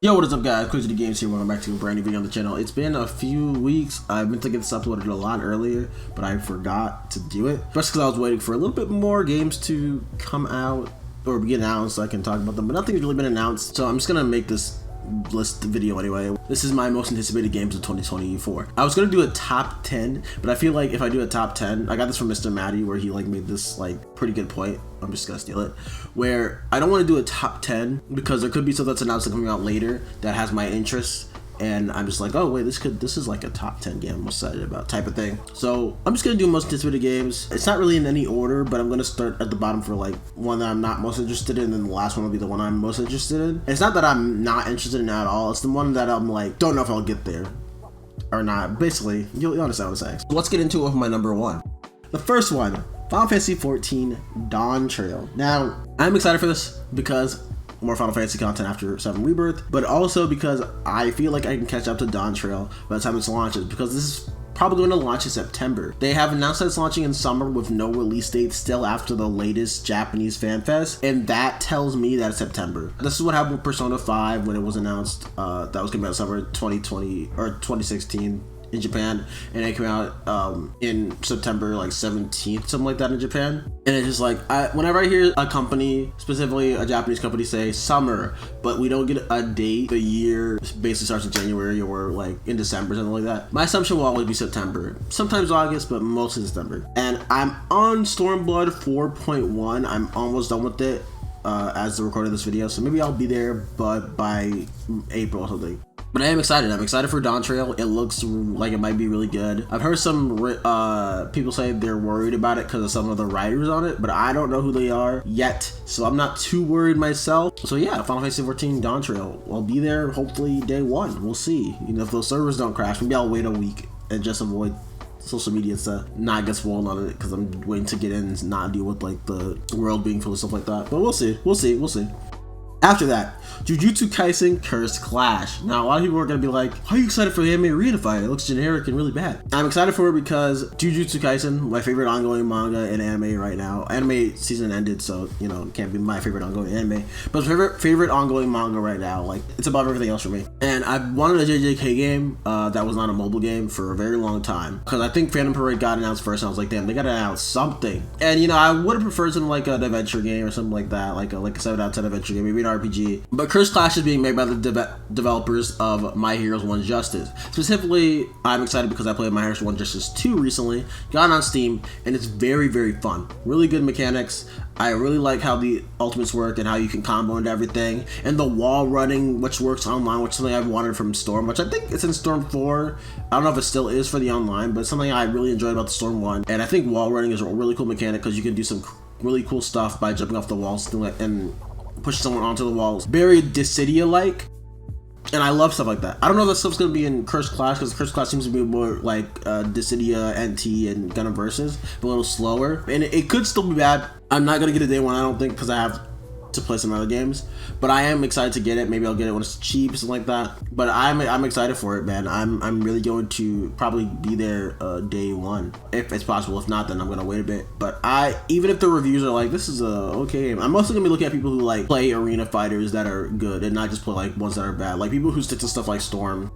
Yo, what is up guys, Crazy Games here, welcome back to a brand new video on the channel. It's been a few weeks. I've been to get this uploaded a lot earlier, but I forgot to do it. Just because I was waiting for a little bit more games to come out or be announced so I can talk about them, but nothing's really been announced. So I'm just gonna make this list video anyway. This is my most anticipated games of 2024. I was gonna do a top 10, but I feel like if I do a top 10, I got this from Mr. Matty where he like made this like pretty good point. I'm just gonna steal it, where I don't want to do a top 10 because there could be stuff that's announced and coming out later that has my interests, and I'm just like, oh wait, this is like a top 10 game I'm excited about type of thing. So I'm just gonna do most anticipated games. It's not really in any order, but I'm gonna start at the bottom for like one that I'm not most interested in, and then the last one will be the one I'm most interested in. And it's not that I'm not interested in it at all, it's the one that I'm like, don't know if I'll get there or not. Basically, you'll understand what I'm saying. So let's get into it with my number one. The first one, Final Fantasy XIV Dawn Trail. Now, I'm excited for this because more Final Fantasy content after 7 Rebirth, but also because I feel like I can catch up to Dawn Trail by the time it launches, because this is probably going to launch in September. They have announced that it's launching in summer with no release date still after the latest Japanese Fan Fest, and that tells me that it's September. This is what happened with Persona 5 when it was announced that was coming out summer 2020 or 2016 in Japan, and it came out in September like 17th, something like that in Japan. And it's just like, whenever I hear a company, specifically a Japanese company, say summer, but we don't get a date, the year basically starts in January or like in December, something like that, my assumption will always be September, sometimes August, but mostly September. And I'm on Stormblood 4.1. I'm almost done with it as the recording of this video, so maybe I'll be there but by April or something. But I am excited. I'm excited for Dawn Trail. It looks like it might be really good. I've heard some people say they're worried about it because of some of the writers on it, but I don't know who they are yet, so I'm not too worried myself. So yeah, Final Fantasy XIV Dawn Trail. I'll be there hopefully day one. We'll see. You know, if those servers don't crash, maybe I'll wait a week and just avoid social media to not get spoiled on it because I'm waiting to get in and not deal with like the world being full of stuff like that. But we'll see. We'll see. We'll see. After that, Jujutsu Kaisen Cursed Clash. Now, a lot of people are going to be like, why are you excited for the anime Reunified? It looks generic and really bad. I'm excited for it because Jujutsu Kaisen, my favorite ongoing manga and anime right now. Anime season ended, so, you know, it can't be my favorite ongoing anime. But favorite ongoing manga right now, like, it's above everything else for me. And I've wanted a JJK game that was not a mobile game for a very long time. Because I think Phantom Parade got announced first, and I was like, damn, they got to announce something. And, you know, I would have preferred something like an adventure game or something like that, like a 7 out of 10 adventure game, maybe an RPG. But Cursed Clash is being made by the developers of My Heroes 1 Justice. Specifically, I'm excited because I played My Heroes 1 Justice 2 recently, got it on Steam, and it's very, very fun. Really good mechanics. I really like how the ultimates work and how you can combo and everything. And the wall running, which works online, which is something I've wanted from Storm, which I think it's in Storm 4. I don't know if it still is for the online, but it's something I really enjoyed about the Storm 1. And I think wall running is a really cool mechanic because you can do some really cool stuff by jumping off the walls and push someone onto the walls. Very Dissidia-like, and I love stuff like that. I don't know if that stuff's gonna be in Cursed Clash because Cursed Clash seems to be more like Dissidia, NT, and Gundam Versus, but a little slower. And it could still be bad. I'm not gonna get a day one, I don't think, because I have to play some other games, but I am excited to get it. Maybe I'll get it when it's cheap, something like that. But I'm excited for it, man. I'm really going to probably be there day one if it's possible. If not, then I'm gonna wait a bit. But even if the reviews are like, this is a okay game, I'm mostly gonna be looking at people who like play arena fighters that are good and not just play like ones that are bad. Like people who stick to stuff like Storm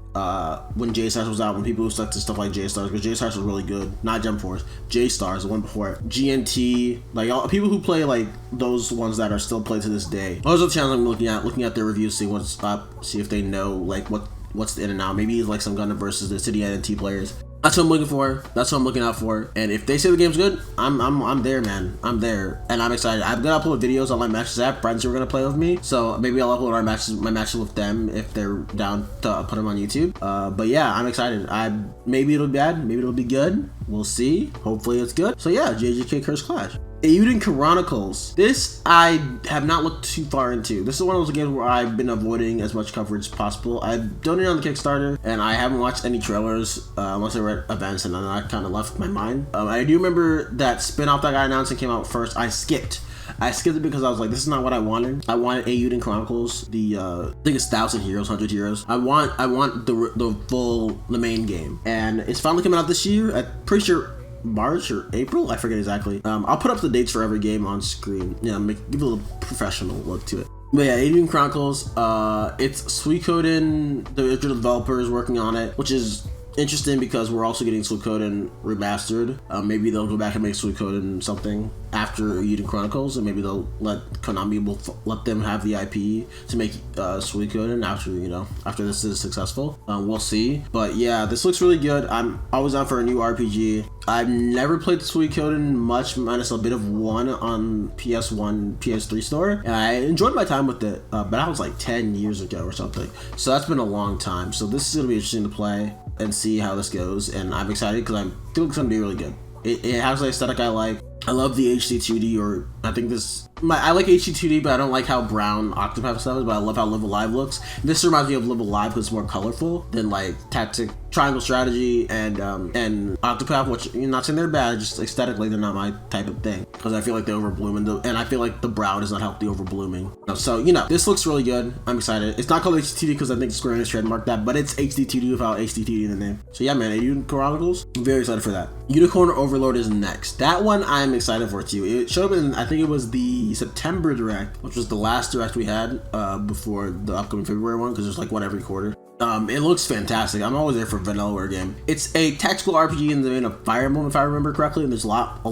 when J-Stars was out, when people who stuck to stuff like J-Stars, because J-Stars was really good, not Jump Force, J-Stars, the one before it, GNT, like all people who play like those ones that are still played to this day. Those are the channels I'm looking at their reviews, see what's up, see if they know like what's the in and out. Maybe like some Gundam versus the City NT players. That's what I'm looking for. That's what I'm looking out for. And if they say the game's good, I'm there, man. I'm there, and I'm excited. I'm gonna upload videos on my matches. I have friends who are gonna play with me, so maybe I'll upload my matches with them if they're down to put them on YouTube. But yeah, I'm excited. Maybe it'll be bad, maybe it'll be good. We'll see. Hopefully it's good. So yeah, JJK Cursed Clash. Jujutsu Chronicles. This I have not looked too far into. This is one of those games where I've been avoiding as much coverage as possible. I've donated on the Kickstarter, and I haven't watched any trailers unless I read events, and then I kind of left my mind. I do remember that spin-off that got announced and came out first. I skipped it because I was like, this is not what I wanted. I wanted Jujutsu Chronicles, I think it's 1,000 heroes, 100 heroes. I want the main game, and it's finally coming out this year. I'm pretty sure March or April, I forget exactly. I'll put up the dates for every game on screen, give a little professional look to it. But yeah, Albedo Chronicles, it's Suikoden, the original developers working on it, which is interesting because we're also getting Suikoden remastered. Maybe they'll go back and make Suikoden something after Jujutsu Chronicles, and maybe they'll let Konami will let them have the IP to make Suikoden after this is successful. We'll see. But yeah, this looks really good. I'm always on for a new RPG. I've never played Suikoden much, minus a bit of one on PS1, PS3 store, and I enjoyed my time with it. But that was like 10 years ago or something. So that's been a long time. So this is gonna be interesting to play and see how this goes, and I'm excited because I think it's gonna be really good. It has the aesthetic I like. I love the HD 2D, or I think I like HD 2D, but I don't like how brown Octopath stuff is, but I love how Live Alive looks. This reminds me of Live Alive because it's more colorful than like Tactic, Triangle Strategy, and Octopath, which you're not saying they're bad, just aesthetically they're not my type of thing, because I feel like they overbloom, and I feel like the brow does not help the overblooming. So, this looks really good. I'm excited. It's not called HD 2D because I think Square Enix trademarked that, but it's HD 2D without HD 2D in the name. So yeah, man, Jujutsu Chronicles, I'm very excited for that. Unicorn Overlord is next. That one I'm excited for too. It showed up in, I think it was the September Direct, which was the last Direct we had before the upcoming February one, because there's like one every quarter. It looks fantastic. I'm always there for Vanillaware game. It's a tactical RPG in the vein of Fire Emblem, if I remember correctly. And there's a lot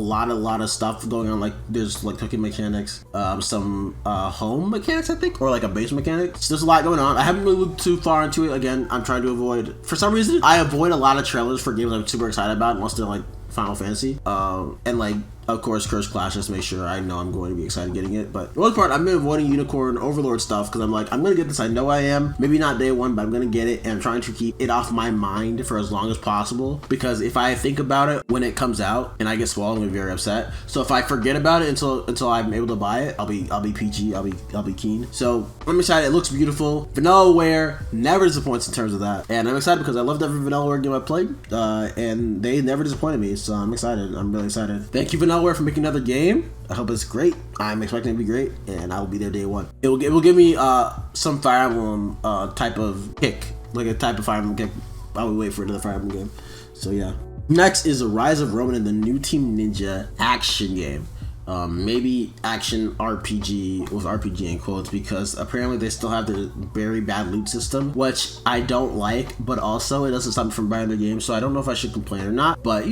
of stuff going on. Like there's like cooking mechanics, some home mechanics, I think, or like a base mechanic. So there's a lot going on. I haven't really looked too far into it. Again, I'm trying to avoid. For some reason, I avoid a lot of trailers for games I'm super excited about, unless they're like Final Fantasy, and like, of course, Curse Clash, just to make sure I know I'm going to be excited getting it. But for the most part, I've been avoiding Unicorn Overlord stuff because I'm like, I'm going to get this. I know I am. Maybe not day one, but I'm going to get it. And I'm trying to keep it off my mind for as long as possible. Because if I think about it when it comes out and I get swallowed, I'm going to be very upset. So if I forget about it until I'm able to buy it, I'll be peachy. I'll be keen. So I'm excited. It looks beautiful. Vanillaware never disappoints in terms of that. And I'm excited because I loved every Vanillaware game I played. And they never disappointed me. So I'm excited. I'm really excited. Thank you, Vanillaware, for making another game. I hope it's great. I'm expecting it to be great, and I will be there day one. It will give me some Fire Emblem type of kick, like a type of Fire Emblem kick. I will wait for another Fire Emblem game. So yeah. Next is the Rise of Roman and the New Team Ninja action game. Maybe action RPG with RPG in quotes, because apparently they still have their very bad loot system, which I don't like, but also it doesn't stop me from buying the game, so I don't know if I should complain or not, but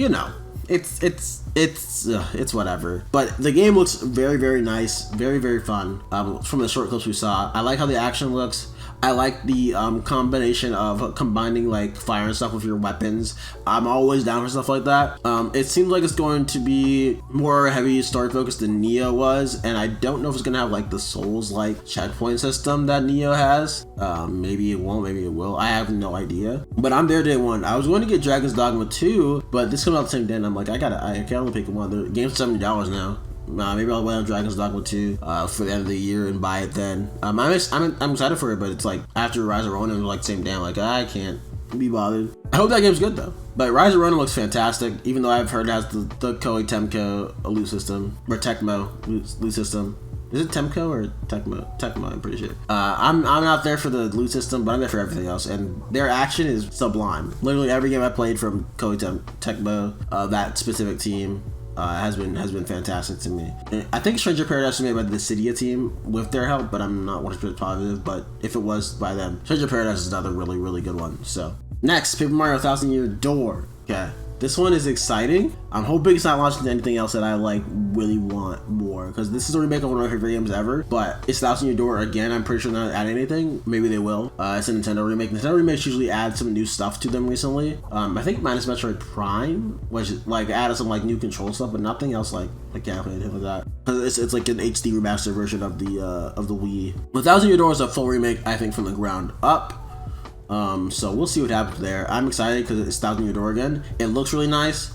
it's whatever. But the game looks very, very nice, very, very fun. From the short clips we saw, I like how the action looks. I like the combination of combining like fire and stuff with your weapons. I'm always down for stuff like that. It seems like it's going to be more heavy story focused than Neo was, and I don't know if it's gonna have like the Souls-like checkpoint system that Neo has. Maybe it won't, maybe it will. I have no idea. But I'm there day one. I was going to get Dragon's Dogma 2, but this comes out the same day, and I'm like, I can only pick one. The game's $70 now. Maybe I'll wait on Dragon's Dogma 2 for the end of the year and buy it then. I'm excited for it, but it's like after Rise of Ronin, like same day, I'm like, I can't be bothered. I hope that game's good though. But Rise of Ronin looks fantastic, even though I've heard it has the Koei Temco loot system, or Tecmo loot system. Is it Temco or Tecmo? Tecmo, I'm pretty sure. I'm not there for the loot system, but I'm there for everything else, and their action is sublime. Literally every game I played from Koei Tecmo, that specific team, has been fantastic to me. I think Stranger Paradise was made by the Cydia team with their help, but I'm not 100% positive. But if it was by them, Stranger Paradise is another really, really good one. So next, Paper Mario 1000 Year Door. Okay, this one is exciting. I'm hoping it's not launched into anything else that I like really want more, because this is a remake of one of my favorite games ever. But it's 1000 Year Door again. I'm pretty sure they're not adding anything. Maybe they will. It's a Nintendo remake. Nintendo remakes usually add some new stuff to them recently. I think minus Metroid Prime, which like added some like new control stuff, but nothing else like gameplay anything like that. Because it's like an HD remastered version of the Wii. 1000 Year Door is a full remake, I think, from the ground up. So we'll see what happens there. I'm excited because it's 1000 Year Door again. It looks really nice.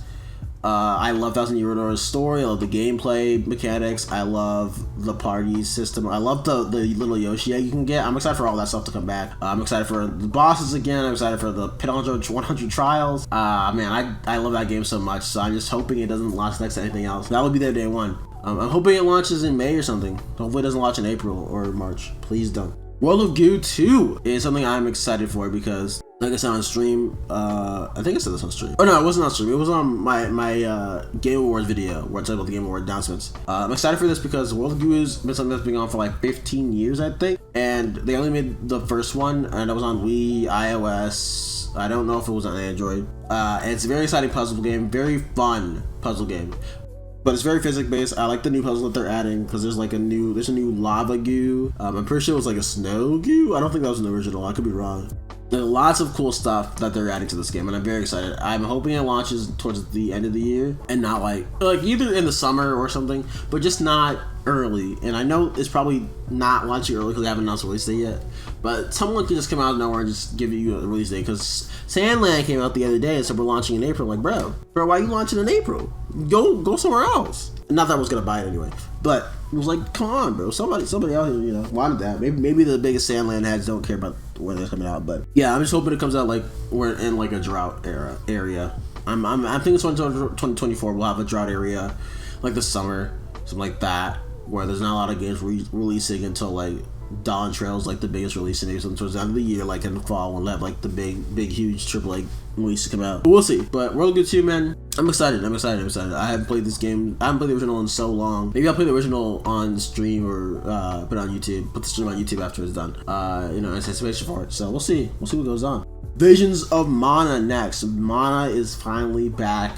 I love 1000 Year Door's story. I love the gameplay mechanics. I love the party system. I love the little Yoshi egg you can get. I'm excited for all that stuff to come back. I'm excited for the bosses again. I'm excited for the Pit 100 Trials. Man, I love that game so much. So I'm just hoping it doesn't launch next to anything else. That would be there day one. I'm hoping it launches in May or something. Hopefully it doesn't launch in April or March. Please don't. World of Goo 2 is something I'm excited for because, like I said on stream, I think I said this on stream. Oh no, it wasn't on stream. It was on my Game Awards video where I talked about the Game Award announcements. I'm excited for this because World of Goo has been something that's been on for like 15 years, I think. And they only made the first one, and it was on Wii, iOS. I don't know if it was on Android. And it's a very exciting puzzle game, very fun puzzle game. But it's very physics based. I like the new puzzle that they're adding because there's a new lava goo. I'm pretty sure it was like a snow goo. I don't think that was an original. I could be wrong. There's lots of cool stuff that they're adding to this game, and I'm very excited. I'm hoping it launches towards the end of the year and not like either in the summer or something, but just not early. And I know it's probably not launching early because they haven't announced a release date yet, but someone could just come out of nowhere and just give you a release date because Sandland came out the other day and said we're launching in April. Like, bro, why are you launching in April? Go somewhere else. Not that I was gonna buy it anyway, but it was like, come on, bro. Somebody out here, wanted that. Maybe the biggest Sandland heads don't care about when they're coming out, but yeah, I'm just hoping it comes out like we're in like a drought area. I'm thinking 2024 we'll have a drought area, like the summer, something like that, where there's not a lot of games releasing until like Dawn Trail's like the biggest release maybe towards the end of the year, like in the fall when we'll have like the big huge AAA release to come out. But we'll see. But World of Goo 2, man, I'm excited. I haven't played this game. I haven't played the original in so long. Maybe I'll play the original on stream or put it on YouTube. Put the stream on YouTube after it's done. Anticipation for it. So we'll see. We'll see what goes on. Visions of Mana next. Mana is finally back.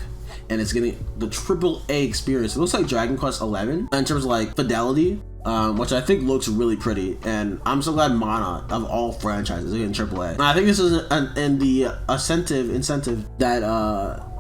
And it's getting the AAA experience. It looks like Dragon Quest 11 in terms of like fidelity, which I think looks really pretty. And I'm so glad Mana, of all franchises, is getting AAA. And I think this is in the incentive that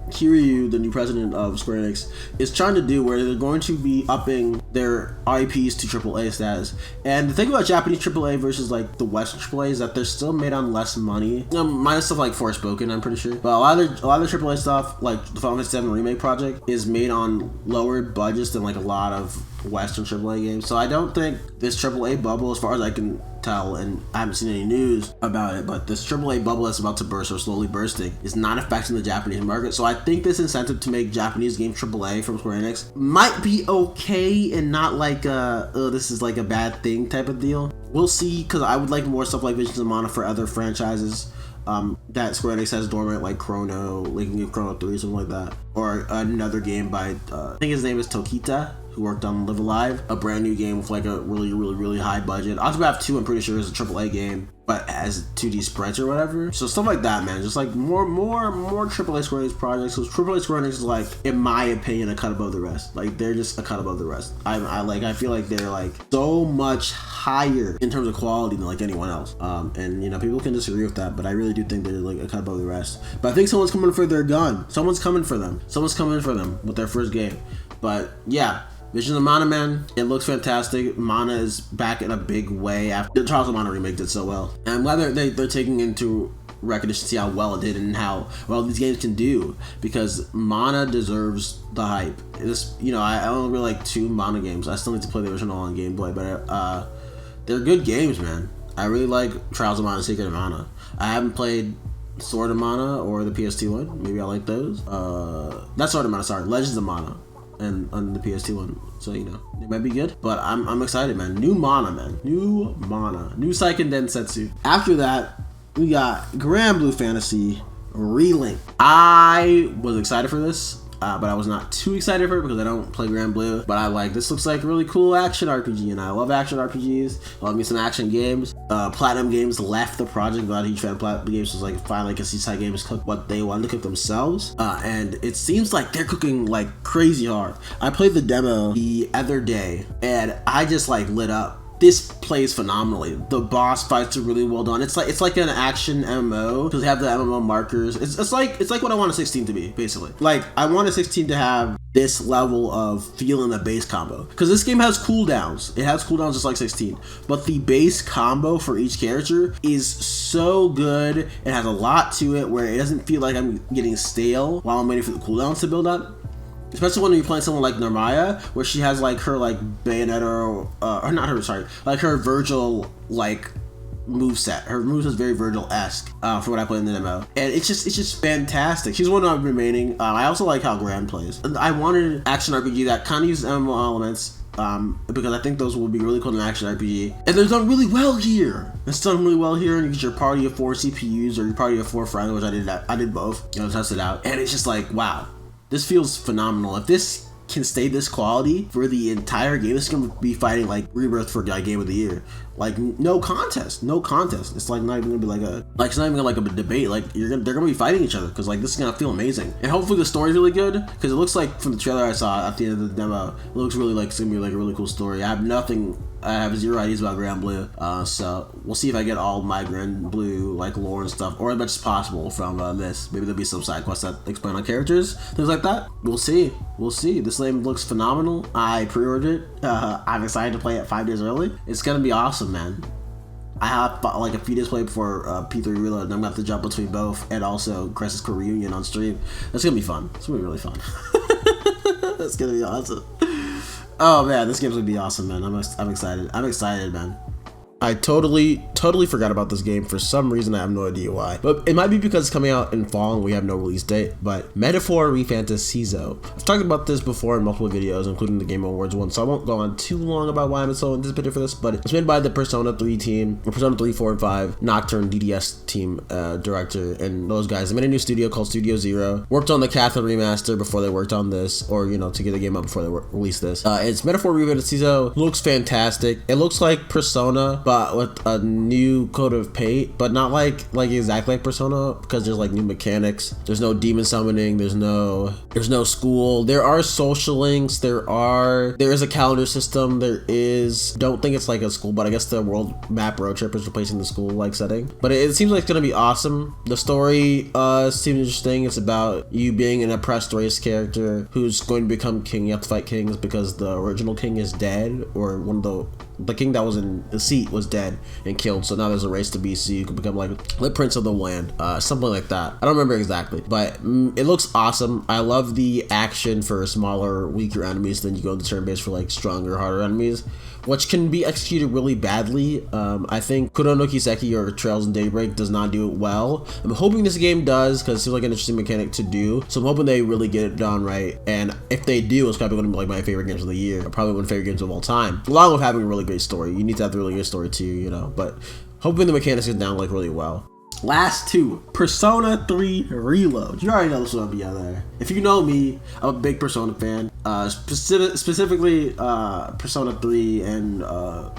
Kiryu, the new president of Square Enix, is trying to do, where they're going to be upping their IPs to AAA status. And the thing about Japanese AAA versus like the Western AAA is that they're still made on less money. Minus stuff like Forspoken, I'm pretty sure. But a lot of the AAA stuff, like the Final Fantasy VII Remake project, is made on lower budgets than like a lot of Western AAA games. So I don't think this AAA bubble, as far as I can tell, and I haven't seen any news about it, but this AAA bubble that's about to burst or slowly bursting is not affecting the Japanese market. So I think this incentive to make Japanese games AAA from Square Enix might be okay and not like this is like a bad thing type of deal. We'll see, because I would like more stuff like Visions of Mana for other franchises that Square Enix has dormant, like Chrono, Linking of Chrono 3, something like that, or another game by I think his name is Tokita, who worked on Live Alive, a brand new game with like a really high budget. Octopath 2, I'm pretty sure, is a AAA game, but has 2D sprites or whatever. So stuff like that, man. Just like more AAA Square Enix projects. So AAA Square Enix is like, in my opinion, a cut above the rest. Like they're just a cut above the rest. I feel like they're like so much higher in terms of quality than like anyone else. And people can disagree with that, but I really do think they're like a cut above the rest. But I think someone's coming for their gun. Someone's coming for them with their first game. But yeah. Visions of Mana, man, it looks fantastic. Mana is back in a big way after the Trials of Mana remake did so well. And I'm glad they're taking into recognition to see how well it did and how well these games can do, because Mana deserves the hype. I only really like 2 Mana games. I still need to play the original on Game Boy, but they're good games, man. I really like Trials of Mana, Secret of Mana. I haven't played Sword of Mana or the PS2 one. Maybe I like those. Not Sword of Mana, sorry, Legends of Mana. And on the PS2 one, so it might be good. But I'm excited, man. New Mana, man. New Seiken Densetsu. After that, we got Grand Blue Fantasy Relink. I was excited for this, but I was not too excited for it because I don't play Grand Blue. But this looks like a really cool action RPG, and I love action RPGs. I love me some action games. Platinum Games left the project. Not a huge fan of Platinum Games. Was like, finally can see Side Games cook what they wanted to cook themselves. And it seems like they're cooking like crazy hard. I played the demo the other day, and I just like lit up. This plays phenomenally. The boss fights are really well done. It's like an action MMO because they have the MMO markers. It's like what I want a 16 to be, basically. Like I want a 16 to have this level of feel in the base combo, because this game has cooldowns. It has cooldowns just like 16, but the base combo for each character is so good. It has a lot to it where it doesn't feel like I'm getting stale while I'm waiting for the cooldowns to build up. Especially when you're playing someone like Narmaya, where she has like her like Bayonetta or not her, sorry, like her Virgil like moveset. Her moves is very Virgil-esque for what I played in the demo, and it's just fantastic. She's one of remaining. I also like how Grand plays. I wanted an action RPG that kind of uses MMO elements, because I think those will be really cool in an action RPG. And they're done really well here. It's done really well here, and you get your party of 4 CPUs or your party of 4 friends, which I did both. Test it out, and it's just like, wow, this feels phenomenal. If this can stay this quality for the entire game, it's gonna be fighting like Rebirth for like Game of the Year. Like no contest. It's like not even gonna be like it's not even gonna like a debate. Like they're gonna be fighting each other because like this is gonna feel amazing. And hopefully the story's really good, because it looks like from the trailer I saw at the end of the demo, it looks really like it's gonna be like a really cool story. I have zero ideas about Grand Blue, so we'll see if I get all my Grand Blue like lore and stuff, or as much as possible from this. Maybe there'll be some side quests that expand on characters, things like that. We'll see. This game looks phenomenal. I pre-ordered it. I'm excited to play it 5 days early. It's gonna be awesome, man. I have like a few days play before P3 Reload, and I'm gonna have to jump between both, and also Crisis Core Reunion on stream. That's gonna be fun. It's gonna be really fun. That's gonna be awesome. Oh man, this game's gonna be awesome, man. I'm excited. I'm excited, man. I totally forgot about this game for some reason. I have no idea why, but it might be because it's coming out in fall and we have no release date. But Metaphor Refantasizo. I've talked about this before in multiple videos, including the Game Awards one, so I won't go on too long about why I'm so anticipated for this. But it's made by the Persona 3 team, or Persona 3, 4, and 5 Nocturne DDS team director, and those guys. They made a new studio called Studio Zero. Worked on the Catherine remaster before they worked on this, or to get the game out before they release this. It's Metaphor Refantasizo. Looks fantastic. It looks like Persona, but with a new coat of paint, but not like exactly like Persona, because there's like new mechanics. There's no demon summoning. There's no school. There are social links. There is a calendar system. Don't think it's like a school, but I guess the world map road trip is replacing the school like setting. But it seems like it's gonna be awesome. The story seems interesting. It's about you being an oppressed race character who's going to become king. You have to fight kings because the original king is dead, or one of the king that was in the seat was dead and killed, so now there's a race to be, so you can become like the prince of the land, something like that. I don't remember exactly, but it looks awesome. I love the action for smaller, weaker enemies, then you go to turn-based for like stronger, harder enemies, which can be executed really badly. I think Kuro no Kiseki or Trails in Daybreak does not do it well. I'm hoping this game does, because it seems like an interesting mechanic to do, so I'm hoping they really get it done right, and if they do, it's probably going to be like my favorite games of the year, or probably one of my favorite games of all time, along with having a really great story. You need to have the really good story too, but hoping the mechanics get down like really well. Last two, Persona 3 Reload. You already know this will be out there. If you know me, I'm a big Persona fan. Specifically, Persona 3 and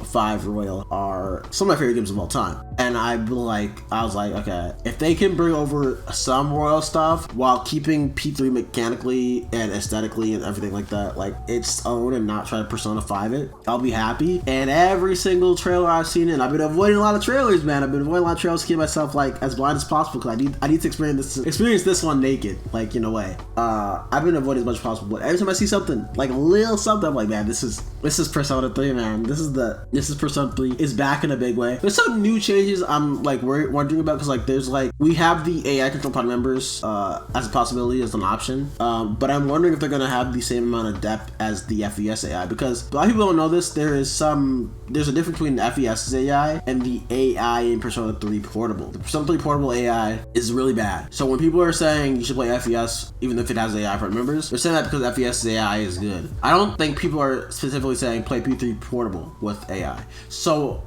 5 Royal are some of my favorite games of all time. And I was like, okay, if they can bring over some Royal stuff while keeping P3 mechanically and aesthetically and everything like that, like its own, and not try to Persona 5 it, I'll be happy. And every single trailer I've seen, and I've been avoiding a lot of trailers, man. I've been avoiding a lot of trailers to keep myself like as blind as possible, because I need to experience this one naked, like in a way. I've been avoiding as much as possible, but every time I see something like a little something, I'm like, man, this is Persona 3, man. This is Persona 3 is back in a big way. There's some new changes I'm like wondering about, because like there's like we have the AI control party members as a possibility, as an option, but I'm wondering if they're gonna have the same amount of depth as the FES AI, because a lot of people don't know this. There's a difference between the FES AI and the AI in Persona 3 Portable. The Persona 3 Portable AI is really bad. So when people are saying you should play FES even if it has AI party members, they're saying that because FES AI is good. I don't think people are specifically saying play P3 Portable with AI. So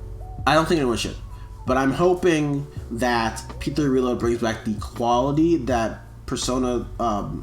I don't think anyone should. But I'm hoping that P3 Reload brings back the quality that Persona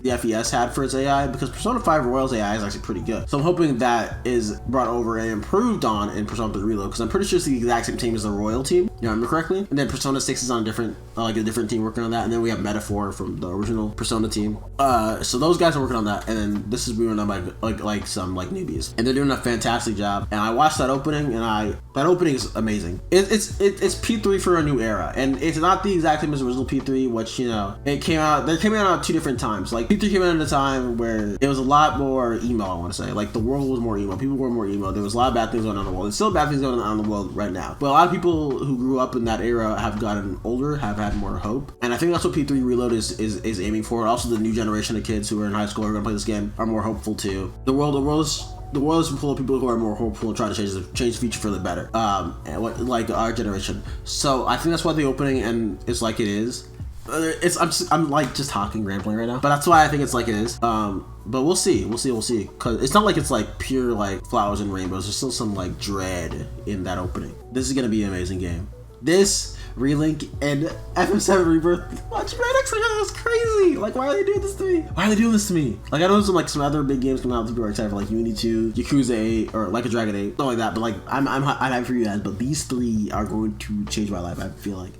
the FES had for its AI, because Persona 5 Royal's AI is actually pretty good. So I'm hoping that is brought over and improved on in Persona 3 Reload, because I'm pretty sure it's the exact same team as the Royal team, you remember correctly. And then Persona 6 is on a different team working on that, and then we have Metaphor from the original Persona team. So those guys are working on that, and then this is being done by like some newbies, and they're doing a fantastic job. And I watched that opening, and that opening is amazing. It's P3 for a new era, and it's not the exact same as original P3, which they came out at two different times. Like P3 came out at a time where it was a lot more emo, I want to say. Like the world was more emo, people were more emo, there was a lot of bad things going on in the world. There's still bad things going on in the world right now, but a lot of people who grew up in that era have gotten older, have had more hope, and I think that's what P3 Reload is aiming for. Also, the new generation of kids who are in high school who are going to play this game are more hopeful too. The world is full of people who are more hopeful and try to change the future for the better, like our generation. So I think that's why the opening and it's like it is. I'm like just talking, rambling right now, but that's why I think it's like it is. But we'll see, because it's not like it's like pure like flowers and rainbows. There's still some like dread in that opening. This is gonna be an amazing game. This Relink and FF7 Rebirth. Watch Redux, that's crazy. Like, why are they doing this to me? Why are they doing this to me? Like, I know some other big games coming out. People are excited for like Unity 2, Yakuza 8, or Like a Dragon 8, something like that. But like, I'm happy for you guys. But these three are going to change my life. I feel like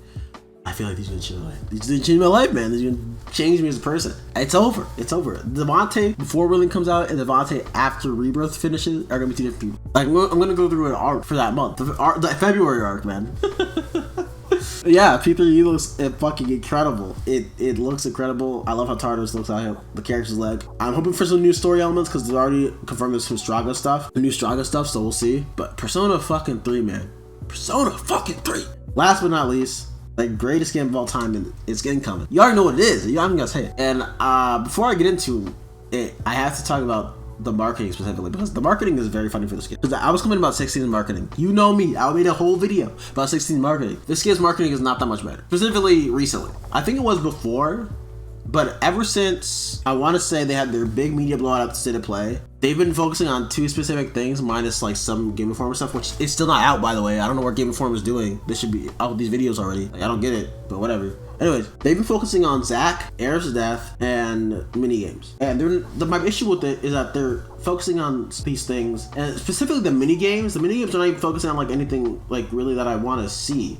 these are gonna change my life. These are gonna change my life, man. These are gonna change me as a person. It's over. Devontae before Relink comes out and Devontae after Rebirth finishes are gonna be two different people. Like, I'm gonna go through an arc for that month. The February arc, man. Yeah, P3E looks fucking incredible. It looks incredible. I love how Tartarus looks out here. The character's leg. I'm hoping for some new story elements because they already confirmed this Straga stuff. The new Straga stuff, so we'll see. But Persona fucking 3, man. Persona fucking 3. Last but not least, the greatest game of all time, and it's getting coming. You already know what it is. You haven't got to say it. And before I get into it, I have to talk about the marketing specifically, because the marketing is very funny for this game. Because I was complaining about 16 marketing. You know me, I made a whole video about 16 marketing. This game's marketing is not that much better. Specifically recently. I think it was before, but ever since, I want to say they had their big media blowout at the State of Play, they've been focusing on two specific things, minus like some Game Informer stuff, which is still not out, by the way. I don't know what Game Informer is doing. This should be out with these videos already. Like, I don't get it, but whatever. Anyways, they've been focusing on Zack, Aerith's Death, and minigames. And my issue with it is that they're focusing on these things, and specifically the minigames. The minigames are not even focusing on like anything like really that I want to see.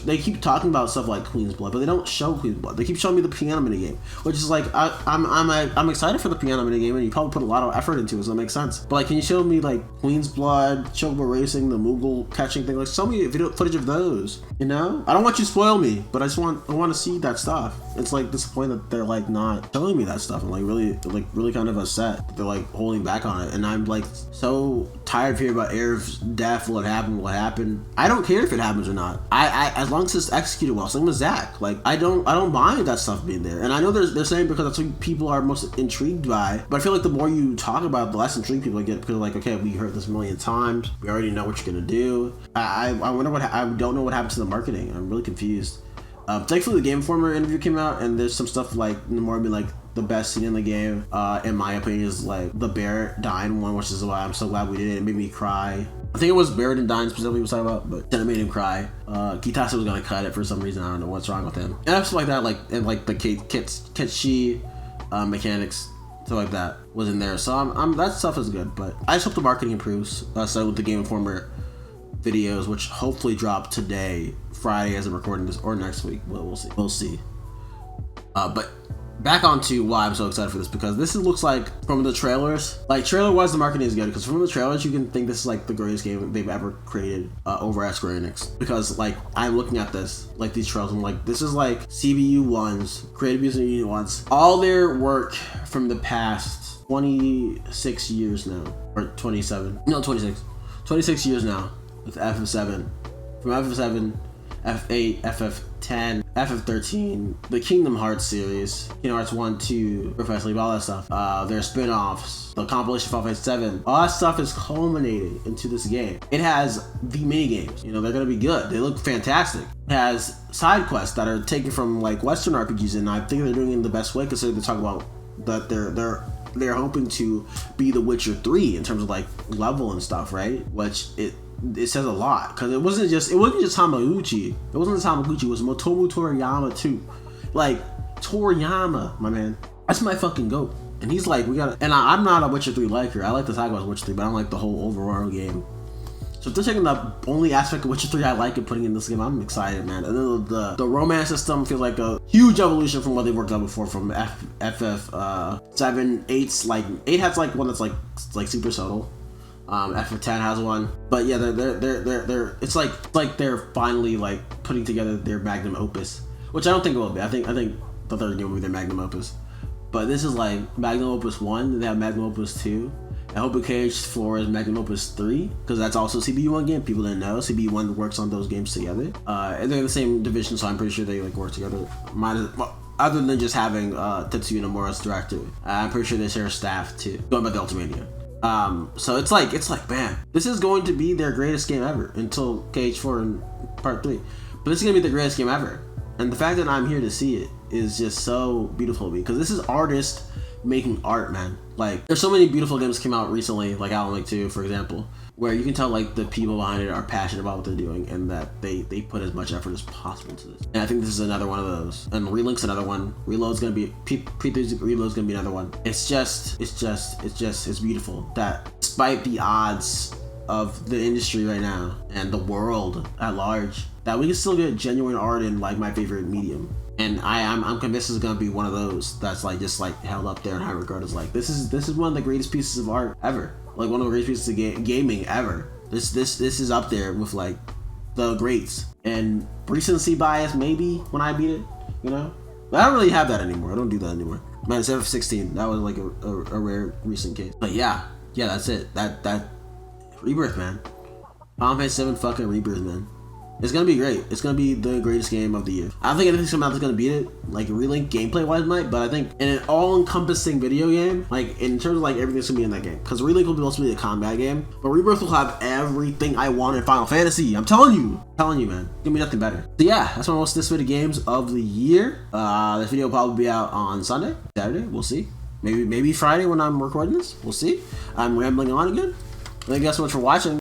They keep talking about stuff like Queen's Blood, but they don't show Queen's Blood. They keep showing me the piano minigame, which is like I'm excited for the piano minigame, and you probably put a lot of effort into it, so that makes sense. But like, can you show me like Queen's Blood, Chocobo Racing, the Moogle catching thing? Like, show me video footage of those. You know, I don't want you to spoil me, but I want to see that stuff. It's like disappointing that they're like not showing me that stuff. I'm like really kind of upset that they're like holding back on it, and I'm like so tired of hearing about Aerith's death. What happened? I don't care if it happens or not. I as long as it's executed well. Same with Zack. Like, I don't mind that stuff being there. And I know they're saying because that's what people are most intrigued by. But I feel like the more you talk about it, the less intrigued people get, because like, okay, we heard this a million times. We already know what you're gonna do. I wonder I don't know what happened to the marketing. I'm really confused. Thankfully, the Game Informer interview came out, and there's some stuff like more be like the best scene in the game, in my opinion, is like the Barrett dying one, which is why I'm so glad we did it. It made me cry. I think it was Barrett and Dyne specifically was talking about, but then it made him cry. Kitase was gonna cut it for some reason. I don't know what's wrong with him. And stuff like that, like, and like the Kitshi mechanics, stuff like that was in there. So that stuff is good, but I just hope the marketing improves. Starting with the Game Informer videos, which hopefully drop today, Friday, as I'm recording this, or next week. We'll see. But back onto why I'm so excited for this, because this looks like, from the trailers, like trailer-wise, the marketing is good, because from the trailers, you can think this is like the greatest game they've ever created over at Square Enix. Because like, I'm looking at this, like these trailers, I'm like, this is like CBU 1's, Creative Business Unit 1's, all their work from the past 26 years now, or 27, no, 26 years now, with FF7, from FF7, F8, FF10, FF13, the Kingdom Hearts series, Kingdom Hearts 1, 2, Professor League, all that stuff, their spin-offs, the compilation Final Fantasy 7, all that stuff is culminating into this game. It has the minigames, you know, they're gonna be good, they look fantastic. It has side quests that are taken from like Western RPGs, and I think they're doing it in the best way, considering they talk about that they're hoping to be The Witcher 3 in terms of like level and stuff, right? Which it says a lot, because it wasn't just Hamaguchi. It wasn't just Hamaguchi. It was Motomu Toriyama too. Like, Toriyama, my man, that's my fucking goat. And he's like, I'm not a Witcher 3 liker. I like the side about Witcher 3, but I don't like the whole overall game. So if they're taking the only aspect of Witcher 3 I like and putting in this game, I'm excited, man. And then the romance system feels like a huge evolution from what they worked on before, from FF 7, 8's like 8 has like one that's like super subtle. FF10 has one, but yeah, they're it's like they're finally like putting together their magnum opus, which I don't think it will be. I think the third game will be their magnum opus, but this is like magnum opus 1, then they have magnum opus 2. I hope KH4 is magnum opus 3, because that's also a CBU1 game. People didn't know CBU1 works on those games together, and they're in the same division, so I'm pretty sure they like work together. Other than just having Tetsuya Nomura as director, I'm pretty sure they share staff too. Going by the Ultimania. So it's like, man, this is going to be their greatest game ever until KH4 and Part 3. But this is going to be the greatest game ever. And the fact that I'm here to see it is just so beautiful to me, because this is artists making art, man. Like, there's so many beautiful games that came out recently, like Alan Wake 2, for example, where you can tell like the people behind it are passionate about what they're doing, and that they put as much effort as possible to this. And I think this is another one of those. And Relink's another one. Reload's gonna be Reload's gonna be another one. It's beautiful that despite the odds of the industry right now and the world at large, that we can still get genuine art in like my favorite medium. And I'm convinced it's gonna be one of those that's like just like held up there in high regard as like this is one of the greatest pieces of art ever, like one of the greatest pieces of gaming ever. This is up there with like the greats. And recency bias maybe when I beat it, you know, but I don't really have that anymore. I don't do that anymore, man. It's F16. That was like a rare recent case. But yeah, that's it. That Rebirth, man. Final Fantasy 7 fucking Rebirth, man. It's gonna be great. It's gonna be the greatest game of the year. I don't think anything's coming out that's gonna beat it, like Relink gameplay wise might, but I think in an all-encompassing video game, like in terms of like everything's gonna be in that game, because Relink will be supposed to be a combat game, but Rebirth will have everything I want in Final Fantasy. I'm telling you, man, give me nothing better. So yeah, that's my most anticipated games of the year. This video will probably be out on Sunday, Saturday. We'll see. Maybe Friday when I'm recording this. We'll see. I'm rambling on again. Thank you guys so much for watching.